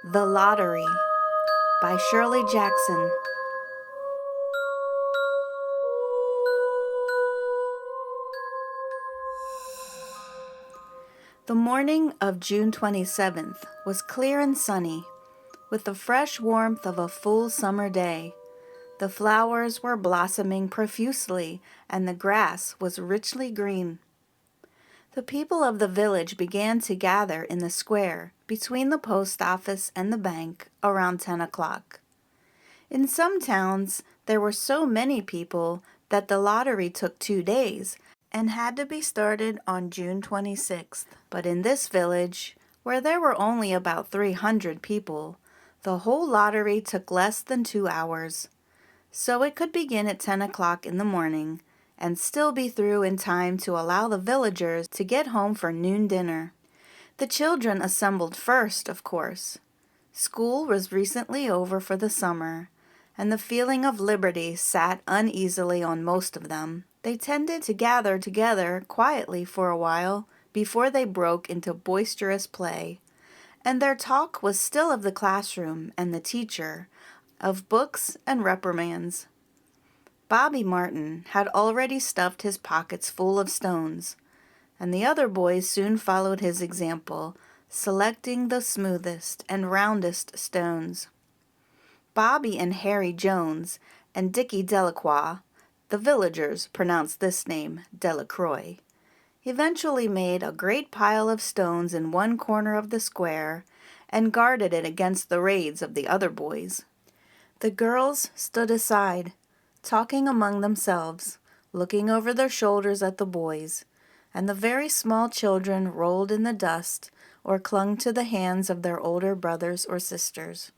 The Lottery by Shirley Jackson. The morning of June 27th was clear and sunny, with the fresh warmth of a full summer day. The flowers were blossoming profusely, and the grass was richly green. The people of the village began to gather in the square between the post office and the bank around 10 o'clock. In some towns, there were so many people that the lottery took 2 days and had to be started on June 26th. But in this village, where there were only about 300 people, the whole lottery took less than 2 hours. So it could begin at 10 o'clock in the morning and still be through in time to allow the villagers to get home for noon dinner. The children assembled first, of course. School was recently over for the summer, and the feeling of liberty sat uneasily on most of them. They tended to gather together quietly for a while before they broke into boisterous play, and their talk was still of the classroom and the teacher, of books and reprimands. Bobby Martin had already stuffed his pockets full of stones, and the other boys soon followed his example, selecting the smoothest and roundest stones. Bobby and Harry Jones and Dickie Delacroix, the villagers pronounced this name Delacroix, eventually made a great pile of stones in one corner of the square and guarded it against the raids of the other boys. The girls stood aside, talking among themselves, looking over their shoulders at the boys, and the very small children rolled in the dust or clung to the hands of their older brothers or sisters.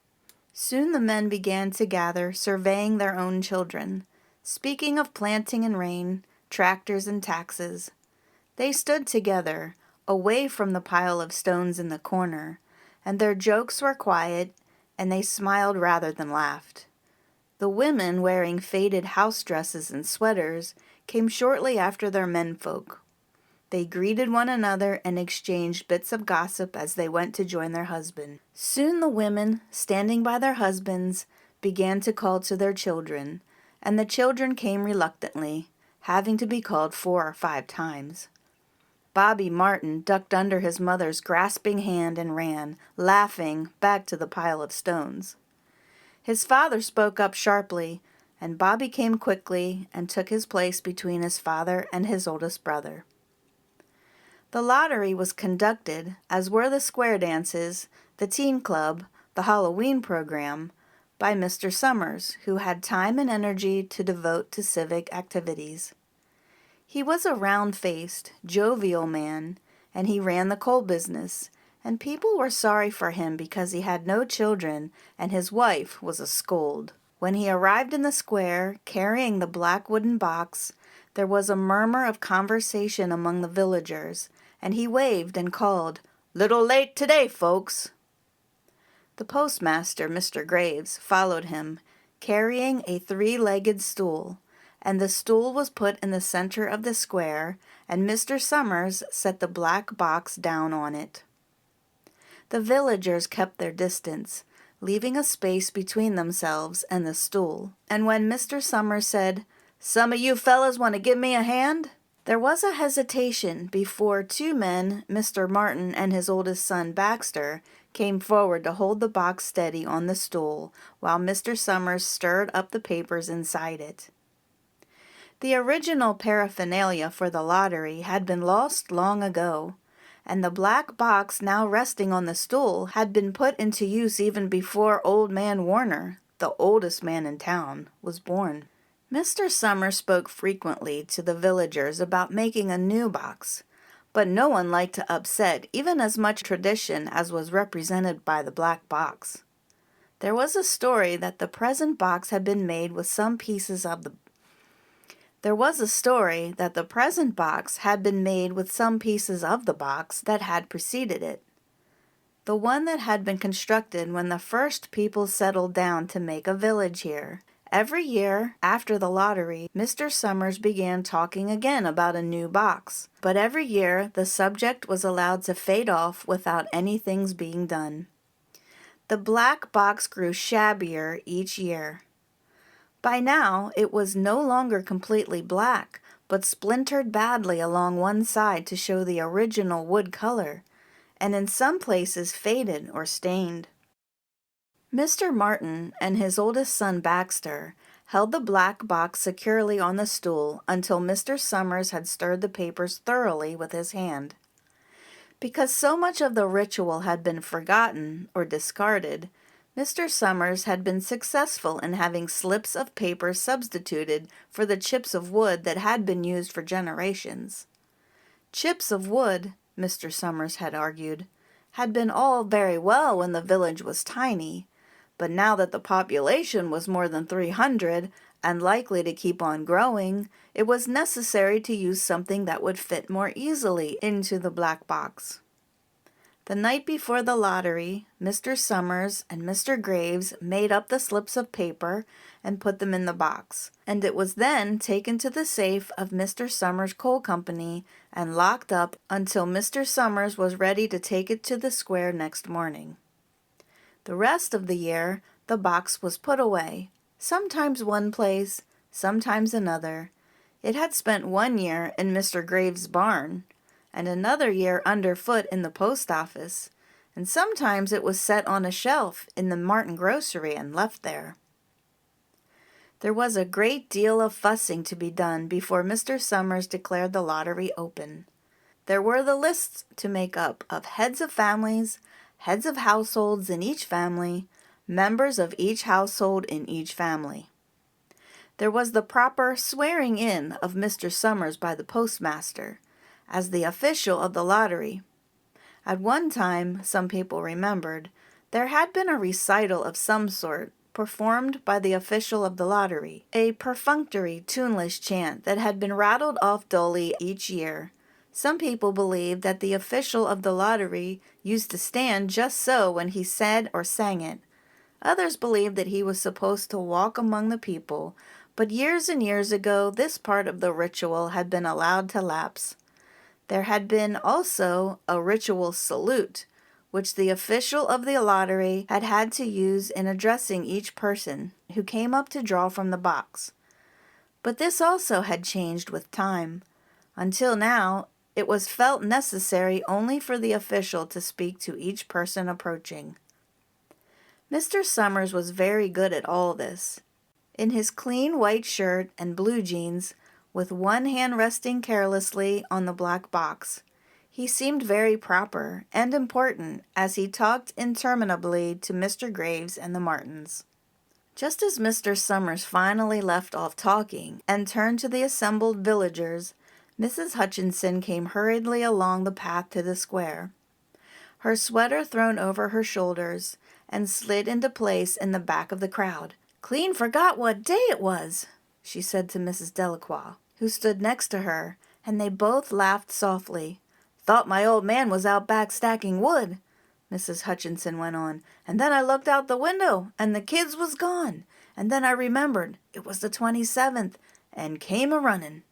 Soon the men began to gather, surveying their own children, speaking of planting and rain, tractors and taxes. They stood together, away from the pile of stones in the corner, and their jokes were quiet, and they smiled rather than laughed. The women, wearing faded house dresses and sweaters, came shortly after their menfolk. They greeted one another and exchanged bits of gossip as they went to join their husband. Soon the women, standing by their husbands, began to call to their children, and the children came reluctantly, having to be called 4 or 5 times. Bobby Martin ducked under his mother's grasping hand and ran, laughing, back to the pile of stones. His father spoke up sharply, and Bobby came quickly and took his place between his father and his oldest brother. The lottery was conducted, as were the square dances, the teen club, the Halloween program, by Mr. Summers, who had time and energy to devote to civic activities. He was a round-faced, jovial man, and he ran the coal business, and people were sorry for him because he had no children and his wife was a scold. When he arrived in the square, carrying the black wooden box, there was a murmur of conversation among the villagers, and he waved and called, "Little late today, folks." The postmaster, Mr. Graves, followed him, carrying a 3-legged stool, and the stool was put in the center of the square, and Mr. Summers set the black box down on it. The villagers kept their distance, leaving a space between themselves and the stool, and when Mr. Summers said, "Some of you fellas want to give me a hand?" there was a hesitation before 2 men, Mr. Martin and his oldest son Baxter, came forward to hold the box steady on the stool while Mr. Summers stirred up the papers inside it. The original paraphernalia for the lottery had been lost long ago, and the black box now resting on the stool had been put into use even before Old Man Warner, the oldest man in town, was born. Mr. Summers spoke frequently to the villagers about making a new box, but no one liked to upset even as much tradition as was represented by the black box. There was a story that the present box had been made with some pieces of the box that had preceded it, the one that had been constructed when the first people settled down to make a village here. Every year, after the lottery, Mr. Summers began talking again about a new box, but every year the subject was allowed to fade off without anything's being done. The black box grew shabbier each year. By now, it was no longer completely black, but splintered badly along one side to show the original wood color, and in some places faded or stained. Mr. Martin and his oldest son Baxter held the black box securely on the stool until Mr. Summers had stirred the papers thoroughly with his hand. Because so much of the ritual had been forgotten or discarded, Mr. Summers had been successful in having slips of paper substituted for the chips of wood that had been used for generations. Chips of wood, Mr. Summers had argued, had been all very well when the village was tiny, but now that the population was more than 300 and likely to keep on growing, it was necessary to use something that would fit more easily into the black box. The night before the lottery, Mr. Summers and Mr. Graves made up the slips of paper and put them in the box, and it was then taken to the safe of Mr. Summers' coal company and locked up until Mr. Summers was ready to take it to the square next morning. The rest of the year, the box was put away, sometimes one place, sometimes another. It had spent 1 year in Mr. Graves' barn, and another year underfoot in the post office, and sometimes it was set on a shelf in the Martin grocery and left there. There was a great deal of fussing to be done before Mr. Summers declared the lottery open. There were the lists to make up of heads of families, heads of households in each family, members of each household in each family. There was the proper swearing in of Mr. Summers by the postmaster, as the official of the lottery. At one time, some people remembered, there had been a recital of some sort performed by the official of the lottery, a perfunctory, tuneless chant that had been rattled off dully each year. Some people believed that the official of the lottery used to stand just so when he said or sang it. Others believed that he was supposed to walk among the people, but years and years ago this part of the ritual had been allowed to lapse. There had been also a ritual salute, which the official of the lottery had had to use in addressing each person who came up to draw from the box. But this also had changed with time. Until now, it was felt necessary only for the official to speak to each person approaching. Mr. Summers was very good at all this. In his clean white shirt and blue jeans, with one hand resting carelessly on the black box, he seemed very proper and important as he talked interminably to Mr. Graves and the Martins. Just as Mr. Summers finally left off talking and turned to the assembled villagers, Mrs. Hutchinson came hurriedly along the path to the square, her sweater thrown over her shoulders, and slid into place in the back of the crowd. "Clean forgot what day it was," she said to Mrs. Delacroix, who stood next to her, and they both laughed softly. "Thought my old man was out back stacking wood," Mrs. Hutchinson went on, "and then I looked out the window, and the kids was gone, and then I remembered it was the 27th, and came a-running."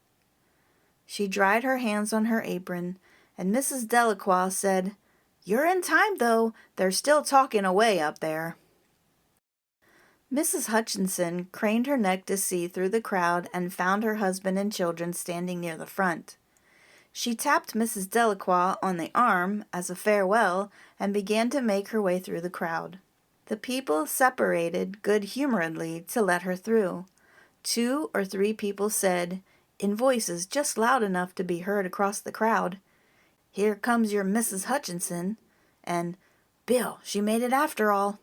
She dried her hands on her apron, and Mrs. Delacroix said, "You're in time, though. They're still talking away up there." Mrs. Hutchinson craned her neck to see through the crowd and found her husband and children standing near the front. She tapped Mrs. Delacroix on the arm as a farewell and began to make her way through the crowd. The people separated good-humoredly to let her through. 2 or 3 people said, in voices just loud enough to be heard across the crowd, "Here comes your Mrs. Hutchinson," and "Bill, she made it after all."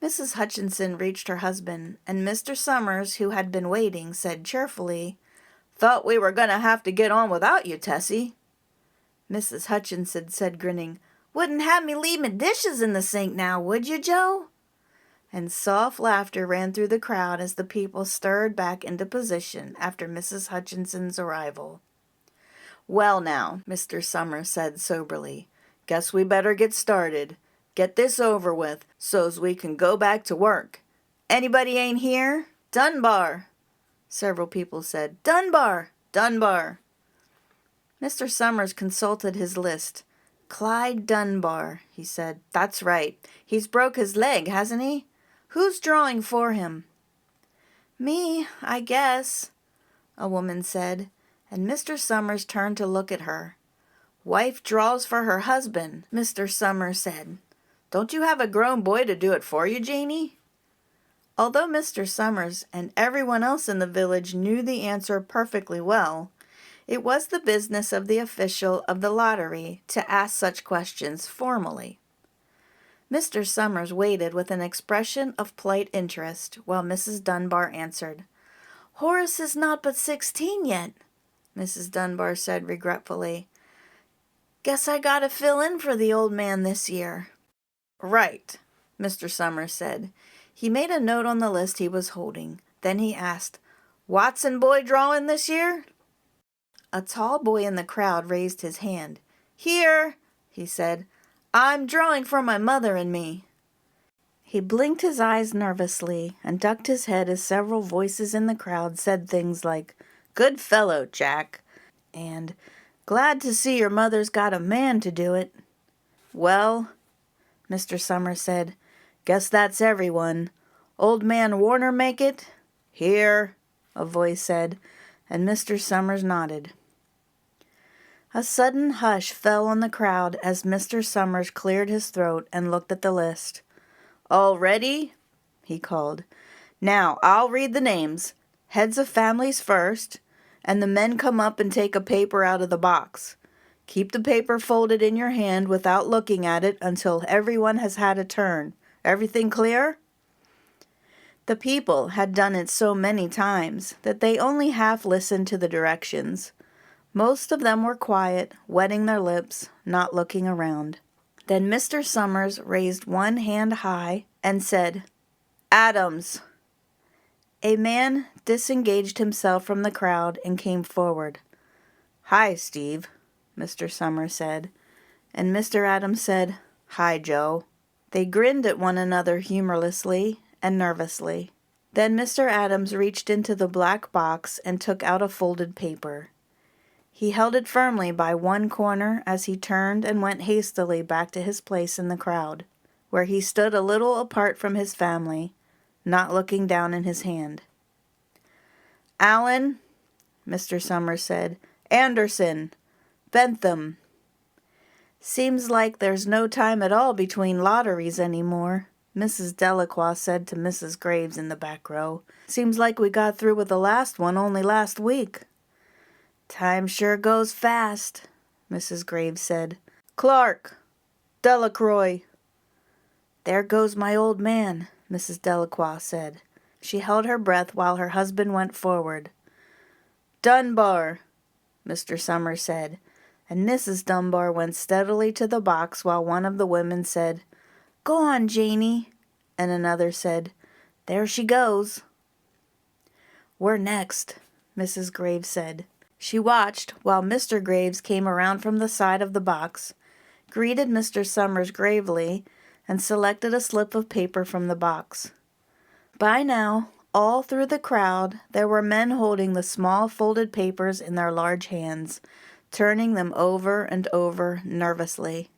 Mrs. Hutchinson reached her husband, and Mr. Summers, who had been waiting, said cheerfully, "Thought we were going to have to get on without you, Tessie." Mrs. Hutchinson said, grinning, "Wouldn't have me leave me dishes in the sink now, would you, Joe?" And soft laughter ran through the crowd as the people stirred back into position after Mrs. Hutchinson's arrival. "Well now," Mr. Summers said soberly, "guess we better get started. Get this over with, so's we can go back to work. Anybody ain't here? Dunbar!" Several people said, "Dunbar! Dunbar!" Mr. Summers consulted his list. Clyde Dunbar, he said. That's right. He's broke his leg, hasn't he? Who's drawing for him? Me, I guess, a woman said, and Mr. Summers turned to look at her. Wife draws for her husband, Mr. Summers said. Don't you have a grown boy to do it for you, Janie? Although Mr. Summers and everyone else in the village knew the answer perfectly well, it was the business of the official of the lottery to ask such questions formally. Mr. Summers waited with an expression of polite interest while Mrs. Dunbar answered. Horace is not but 16 yet, Mrs. Dunbar said regretfully. Guess I gotta fill in for the old man this year. Right, Mr. Summers said. He made a note on the list he was holding. Then he asked, Watson boy drawing this year? A tall boy in the crowd raised his hand. Here, he said. I'm drawing for my mother and me. He blinked his eyes nervously and ducked his head as several voices in the crowd said things like, Good fellow, Jack, and Glad to see your mother's got a man to do it. Well, Mr. Summers said, guess that's everyone. Old man Warner make it? Here, a voice said, and Mr. Summers nodded. A sudden hush fell on the crowd as Mr. Summers cleared his throat and looked at the list. All ready? He called. Now, I'll read the names. Heads of families first, and the men come up and take a paper out of the box. Keep the paper folded in your hand without looking at it until everyone has had a turn. Everything clear? The people had done it so many times that they only half listened to the directions. Most of them were quiet, wetting their lips, not looking around. Then Mr. Summers raised one hand high and said, Adams. A man disengaged himself from the crowd and came forward. Hi, Steve, Mr. Summers said, and Mr. Adams said, Hi, Joe. They grinned at one another humorlessly and nervously. Then Mr. Adams reached into the black box and took out a folded paper. He held it firmly by one corner as he turned and went hastily back to his place in the crowd, where he stood a little apart from his family, not looking down in his hand. Allen, Mr. Summers said, Anderson, Bentham. Seems like there's no time at all between lotteries anymore, Mrs. Delacroix said to Mrs. Graves in the back row. Seems like we got through with the last one only last week. Time sure goes fast, Mrs. Graves said. Clark, Delacroix. There goes my old man, Mrs. Delacroix said. She held her breath while her husband went forward. Dunbar, Mr. Summers said, and Mrs. Dunbar went steadily to the box while one of the women said, Go on, Janie, and another said, There she goes. We're next, Mrs. Graves said. She watched while Mr. Graves came around from the side of the box, greeted Mr. Summers gravely, and selected a slip of paper from the box. By now, all through the crowd, there were men holding the small folded papers in their large hands, turning them over and over nervously.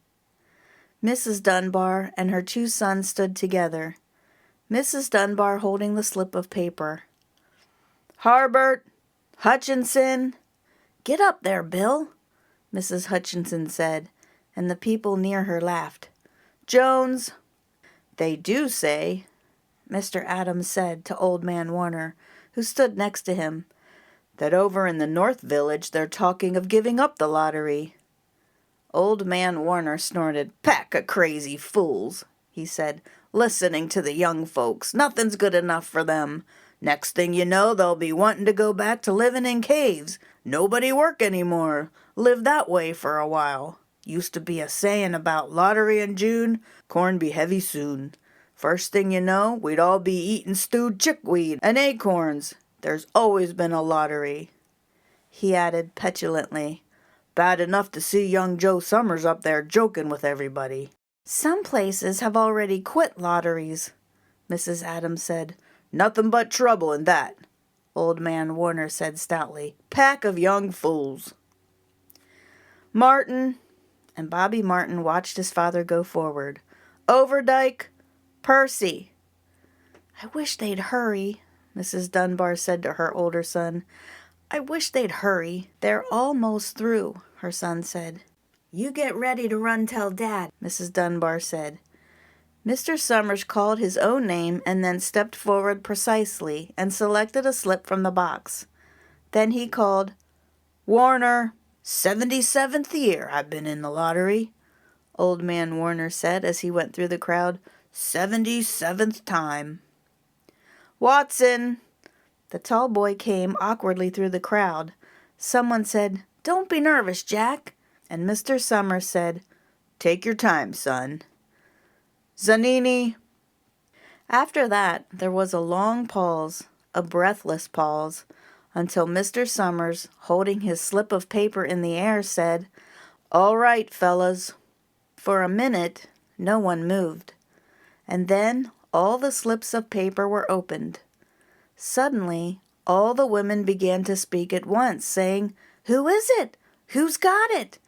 Mrs. Dunbar and her two sons stood together, Mrs. Dunbar holding the slip of paper. Harbert, Hutchinson. Get up there, Bill, Mrs. Hutchinson said, and the people near her laughed. Jones. They do say, Mr. Adams said to Old Man Warner, who stood next to him, that over in the North Village they're talking of giving up the lottery. Old Man Warner snorted. Pack of crazy fools, he said, listening to the young folks. Nothing's good enough for them. Next thing you know, they'll be wanting to go back to living in caves. Nobody work anymore. Live that way for a while. Used to be a saying about lottery in June, corn be heavy soon. First thing you know, we'd all be eating stewed chickweed and acorns. There's always been a lottery, he added petulantly. Bad enough to see young Joe Summers up there joking with everybody. Some places have already quit lotteries, Mrs. Adams said. Nothing but trouble in that, Old Man Warner said stoutly. Pack of young fools. Martin, and Bobby Martin watched his father go forward. Overdyke, Percy. I wish they'd hurry, Mrs. Dunbar said to her older son. I wish they'd hurry. They're almost through, her son said. You get ready to run tell Dad, Mrs. Dunbar said. Mr. Summers called his own name and then stepped forward precisely and selected a slip from the box. Then he called, Warner, 77th year I've been in the lottery, Old Man Warner said as he went through the crowd. 77th time. Watson! The tall boy came awkwardly through the crowd. Someone said, Don't be nervous, Jack. And Mr. Summers said, Take your time, son. Zanini. After that, there was a long pause, a breathless pause, until Mr. Summers, holding his slip of paper in the air, said, All right, fellas. For a minute, no one moved. And then all the slips of paper were opened. Suddenly, all the women began to speak at once, saying, Who is it? Who's got it?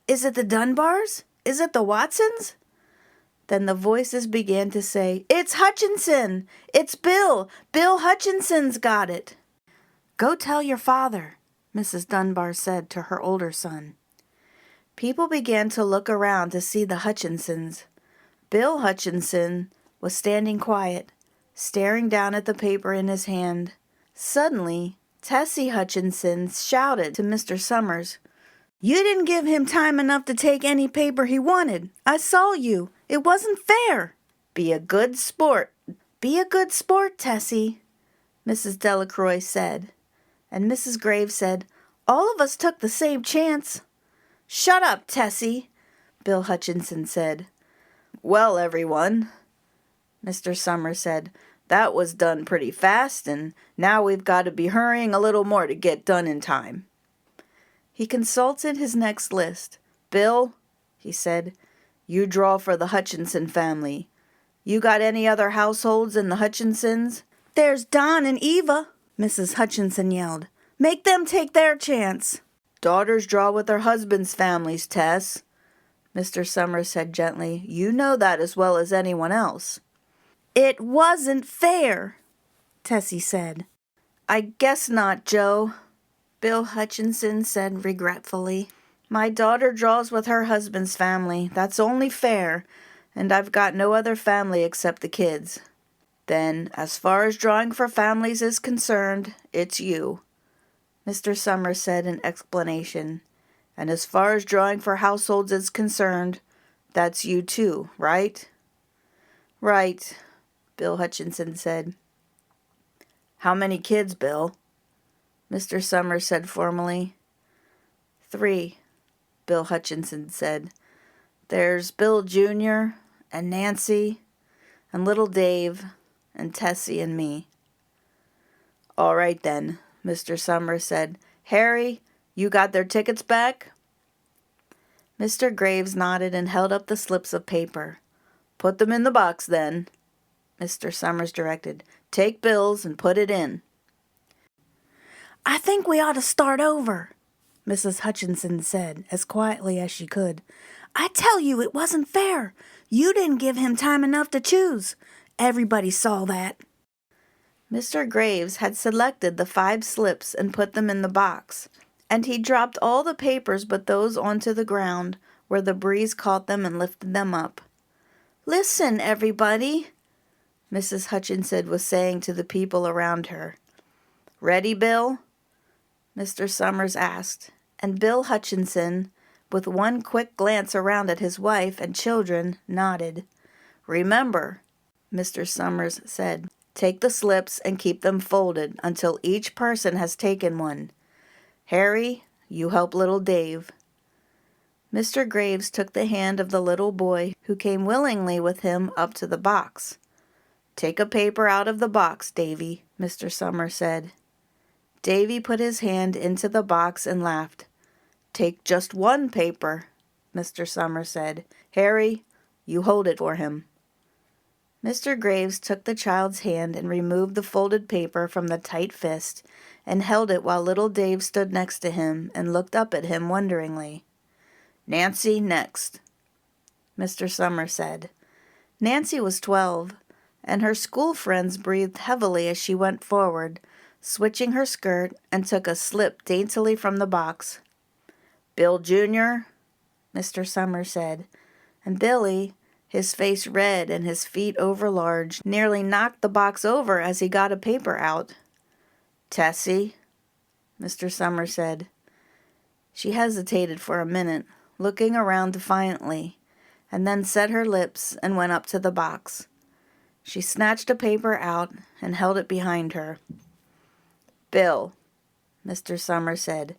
Is it the Dunbars? Is it the Watsons? Then the voices began to say, It's Hutchinson! It's Bill! Bill Hutchinson's got it! Go tell your father, Mrs. Dunbar said to her older son. People began to look around to see the Hutchinsons. Bill Hutchinson was standing quiet, staring down at the paper in his hand. Suddenly, Tessie Hutchinson shouted to Mr. Summers, You didn't give him time enough to take any paper he wanted. I saw you. It wasn't fair. Be a good sport. Be a good sport, Tessie, Mrs. Delacroix said. And Mrs. Graves said, All of us took the same chance. Shut up, Tessie, Bill Hutchinson said. Well, everyone, Mr. Summers said, that was done pretty fast, and now we've got to be hurrying a little more to get done in time. He consulted his next list. Bill, he said, you draw for the Hutchinson family. You got any other households in the Hutchinsons? There's Don and Eva, Mrs. Hutchinson yelled. Make them take their chance. Daughters draw with their husbands' families, Tess, Mr. Summers said gently. You know that as well as anyone else. It wasn't fair, Tessie said. I guess not, Joe, Bill Hutchinson said regretfully. My daughter draws with her husband's family. That's only fair, and I've got no other family except the kids. Then, as far as drawing for families is concerned, it's you, Mr. Summers said in explanation. And as far as drawing for households is concerned, that's you too, right? Right, Bill Hutchinson said. How many kids, Bill? Mr. Summers said formally. 3, Bill Hutchinson said. There's Bill Jr. and Nancy and little Dave and Tessie and me. All right then, Mr. Summers said. Harry, you got their tickets back? Mr. Graves nodded and held up the slips of paper. Put them in the box then, Mr. Summers directed. Take Bill's and put it in. I think we ought to start over, Mrs. Hutchinson said as quietly as she could. I tell you it wasn't fair. You didn't give him time enough to choose. Everybody saw that. Mr. Graves had selected the 5 slips and put them in the box, and he dropped all the papers but those onto the ground, where the breeze caught them and lifted them up. Listen, everybody, Mrs. Hutchinson was saying to the people around her. Ready, Bill? Mr. Summers asked, and Bill Hutchinson, with one quick glance around at his wife and children, nodded. Remember, Mr. Summers said, take the slips and keep them folded until each person has taken one. Harry, you help little Dave. Mr. Graves took the hand of the little boy, who came willingly with him up to the box. Take a paper out of the box, Davy, Mr. Summers said. Davy put his hand into the box and laughed. Take just one paper, Mr. Summers said. Harry, you hold it for him. Mr. Graves took the child's hand and removed the folded paper from the tight fist and held it while little Dave stood next to him and looked up at him wonderingly. Nancy next, Mr. Summer said. Nancy was 12, and her school friends breathed heavily as she went forward, switching her skirt, and took a slip daintily from the box. Bill Jr., Mr. Summer said, and Billy, his face red and his feet overlarge, nearly knocked the box over as he got a paper out. Tessie, Mr. Summer said. She hesitated for a minute, looking around defiantly, and then set her lips and went up to the box. She snatched a paper out and held it behind her. Bill, Mr. Summer said,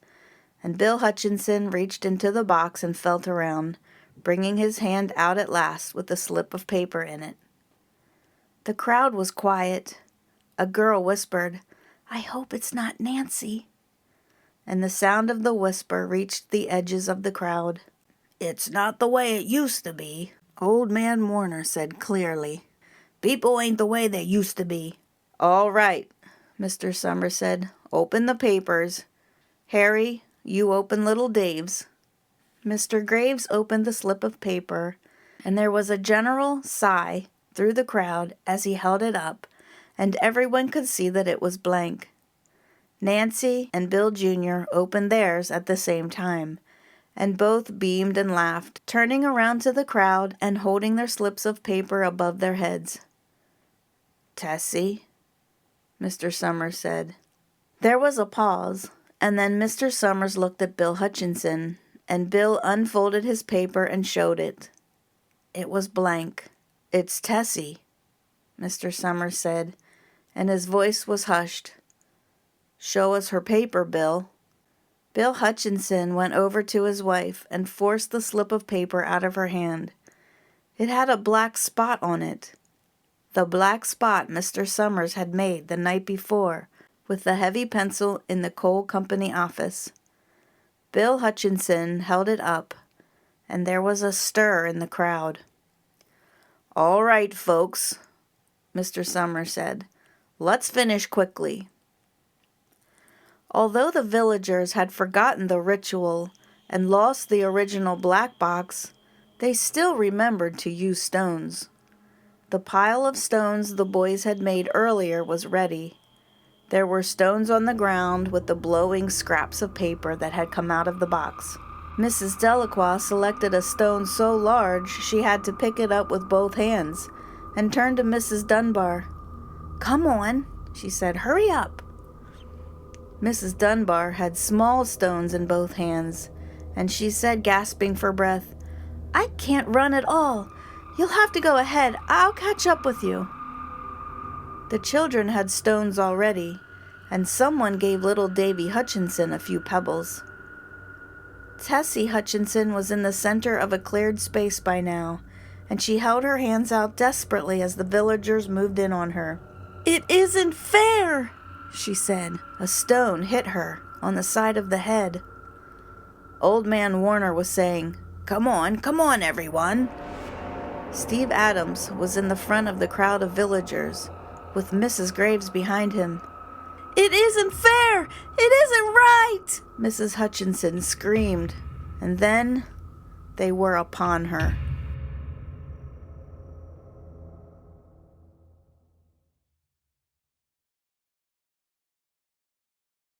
and Bill Hutchinson reached into the box and felt around, bringing his hand out at last with a slip of paper in it. The crowd was quiet. A girl whispered, "I hope it's not Nancy." And the sound of the whisper reached the edges of the crowd. "It's not the way it used to be," Old Man Warner said clearly. "People ain't the way they used to be." "All right," Mr. Summer said. "Open the papers. Harry, you open little Dave's." Mr. Graves opened the slip of paper, and there was a general sigh through the crowd as he held it up, and everyone could see that it was blank. Nancy and Bill Jr. opened theirs at the same time, and both beamed and laughed, turning around to the crowd and holding their slips of paper above their heads. "Tessie," Mr. Summers said. There was a pause, and then Mr. Summers looked at Bill Hutchinson, and Bill unfolded his paper and showed it. It was blank. "It's Tessie," Mr. Summers said, and his voice was hushed. "Show us her paper, Bill." Bill Hutchinson went over to his wife and forced the slip of paper out of her hand. It had a black spot on it. The black spot Mr. Summers had made the night before with the heavy pencil in the coal company office. Bill Hutchinson held it up, and there was a stir in the crowd. "All right, folks," Mr. Summers said. "Let's finish quickly." Although the villagers had forgotten the ritual and lost the original black box, they still remembered to use stones. The pile of stones the boys had made earlier was ready. There were stones on the ground with the blowing scraps of paper that had come out of the box. Mrs. Delacroix selected a stone so large she had to pick it up with both hands and turned to Mrs. Dunbar. "Come on," she said. "Hurry up." Mrs. Dunbar had small stones in both hands, and she said, gasping for breath, "I can't run at all. You'll have to go ahead. I'll catch up with you." The children had stones already, and someone gave little Davy Hutchinson a few pebbles. Tessie Hutchinson was in the center of a cleared space by now, and she held her hands out desperately as the villagers moved in on her. "It isn't fair," she said. A stone hit her on the side of the head. Old Man Warner was saying, come on, everyone." Steve Adams was in the front of the crowd of villagers, with Mrs. Graves behind him. "It isn't fair! It isn't right!" Mrs. Hutchinson screamed, and then they were upon her.